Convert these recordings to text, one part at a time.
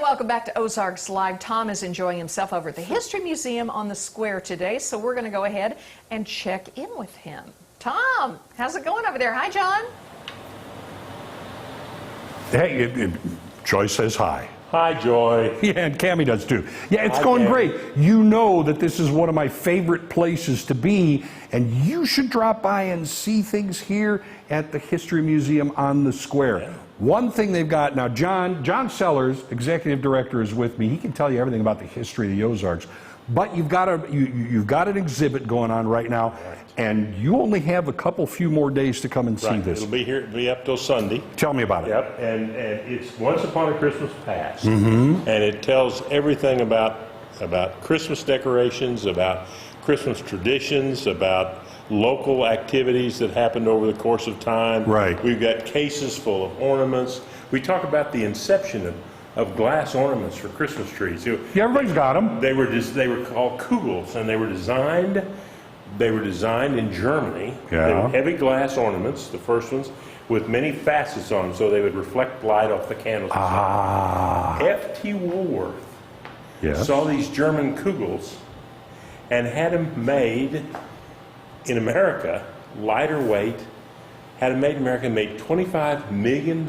welcome back to Ozarks Live. Tom is enjoying himself over at the History Museum on the square today, so we're going to go ahead and check in with him. Tom, how's it going over there? Hi, John. Hey, Joy says hi. Hi, Joy. Yeah, and Cammie does too. Yeah, it's going great. You know that this is one of my favorite places to be, and you should drop by and see things here at the History Museum on the square. Yeah. One thing they've got now, John Sellers, executive director, is with me. He can tell you everything about the history of the Ozarks. But you've got an exhibit going on right now, and you only have a few more days to come and see this. It'll be here. It'll be up till Sunday. Tell me about it. Yep, and it's Once Upon a Christmas Past, and it tells everything about Christmas decorations, about Christmas traditions, about local activities that happened over the course of time. Right. We've got cases full of ornaments. We talk about the inception of glass ornaments for Christmas trees. Yeah, everybody's got them. They were called Kugels, and they were designed in Germany. Yeah. They were heavy glass ornaments, the first ones, with many facets on them, so they would reflect light off the candles. F.T. Woolworth saw these German Kugels and had them made in America, lighter weight, had them made in America, made $25 million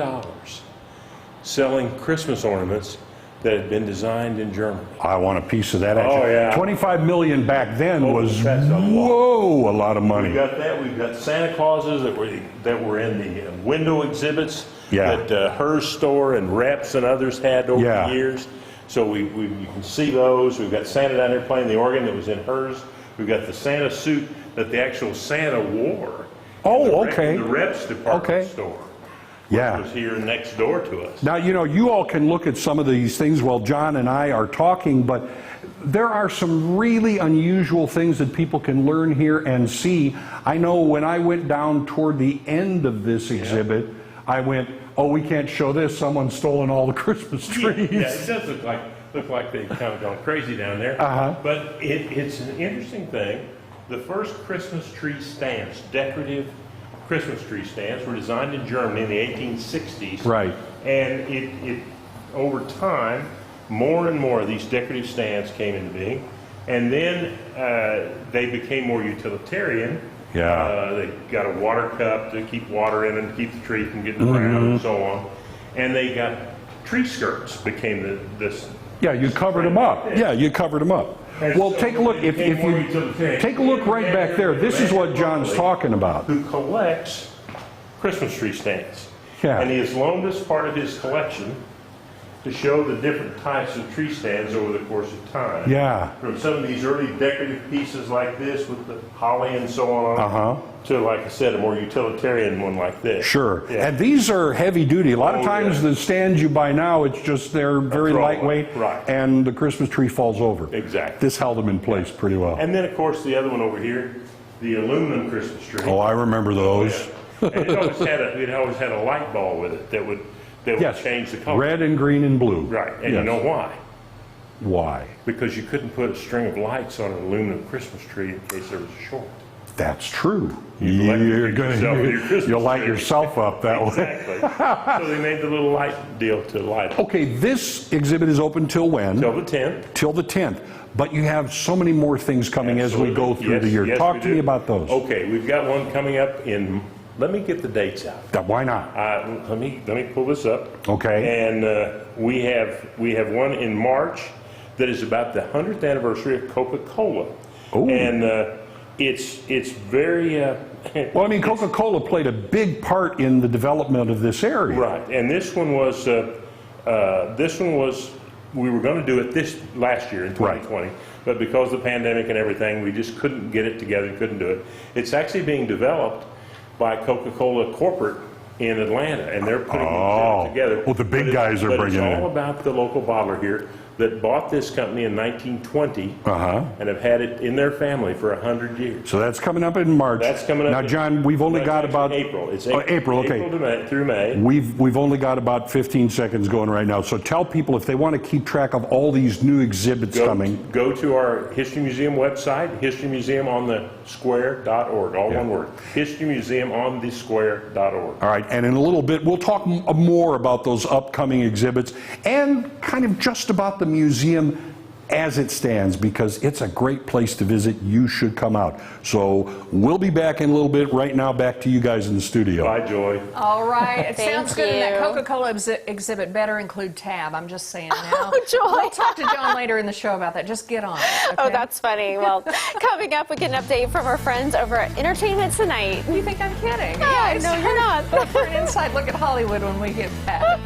selling Christmas ornaments that had been designed in Germany. I want a piece of that action. Oh, yeah. 25 million back then was, whoa, a lot of money. We've got that. We've got Santa Clauses that were in the window exhibits that Hearst store and Reps and others had over the years. So we can see those. We've got Santa down there playing the organ that was in Hearst. We've got the Santa suit that the actual Santa wore. In the Reps department store. Yeah. Was here next door to us. Now, you all can look at some of these things while John and I are talking, but there are some really unusual things that people can learn here and see. I know when I went down toward the end of this exhibit, I went, oh, we can't show this. Someone's stolen all the Christmas trees. Yeah, it does look like they've kind of gone crazy down there. But it's an interesting thing. The first Christmas tree stands, decorative Christmas tree stands, were designed in Germany in the 1860s. Right. And it over time, more and more of these decorative stands came into being. And then they became more utilitarian. Yeah. They got a water cup to keep water in and to keep the tree from getting around and so on. And they got tree skirts became this. Yeah, you covered them up. Yeah, you covered them up. Well, take a look. If you take a look right back there, this is what John's talking about. Who collects Christmas tree stands? Yeah. And he has loaned us part of his collection to show the different types of tree stands over the course of time. Yeah. From some of these early decorative pieces like this with the holly and so on, to, like I said, a more utilitarian one like this. Sure. Yeah. And these are heavy duty. A lot of times the stands you buy now, it's just they're very lightweight, and the Christmas tree falls over. Exactly. This held them in place pretty well. And then, of course, the other one over here, the aluminum Christmas tree. Oh, I remember those. And it always had a light ball with it that would change the color. Red and green and blue. Right. And you know why? Why? Because you couldn't put a string of lights on an aluminum Christmas tree in case there was a short. That's true. You'll light yourself up that way. Exactly. So they made the little light deal to light up. Okay, this exhibit is open till when? Till the 10th. Till the 10th. But you have so many more things coming as we go through the year. Talk to me about those. Okay, we've got one coming up in. Let me get the dates out. Why not? Let me pull this up. Okay. And we have one in March that is about the 100th anniversary of Coca-Cola. Oh. And it's very. Well, I mean, Coca-Cola played a big part in the development of this area. Right. And this one was. We were going to do it this last year in 2020, but because of the pandemic and everything, we just couldn't get it together. Couldn't do it. It's actually being developed by Coca-Cola corporate in Atlanta, and they're putting it together. Well, the big guys are bringing it. It's all about the local bottler here, that bought this company in 1920 and have had it in their family for 100 years. So that's coming up in March. That's coming up. Now, John, we've only got about April. It's April. April, okay. April to May, through May. We've only got about 15 seconds going right now. So tell people if they want to keep track of all these new exhibits coming. Go to our History Museum website, historymuseumonthesquare.org, all one word. historymuseumonthesquare.org. All right, and in a little bit we'll talk more about those upcoming exhibits and kind of just about the museum as it stands, because it's a great place to visit. You should come out. So we'll be back in a little bit. Right now, back to you guys in the studio. Bye, Joy. All right. It sounds good. And that you. Coca-Cola exhibit better include Tab. I'm just saying now. Oh, Joy. We'll talk to John later in the show about that. Just get on it. Oh, okay? that's funny. Well, coming up, we get an update from our friends over at Entertainment Tonight. You think I'm kidding? No, no, you're not. For an inside look at Hollywood when we get back.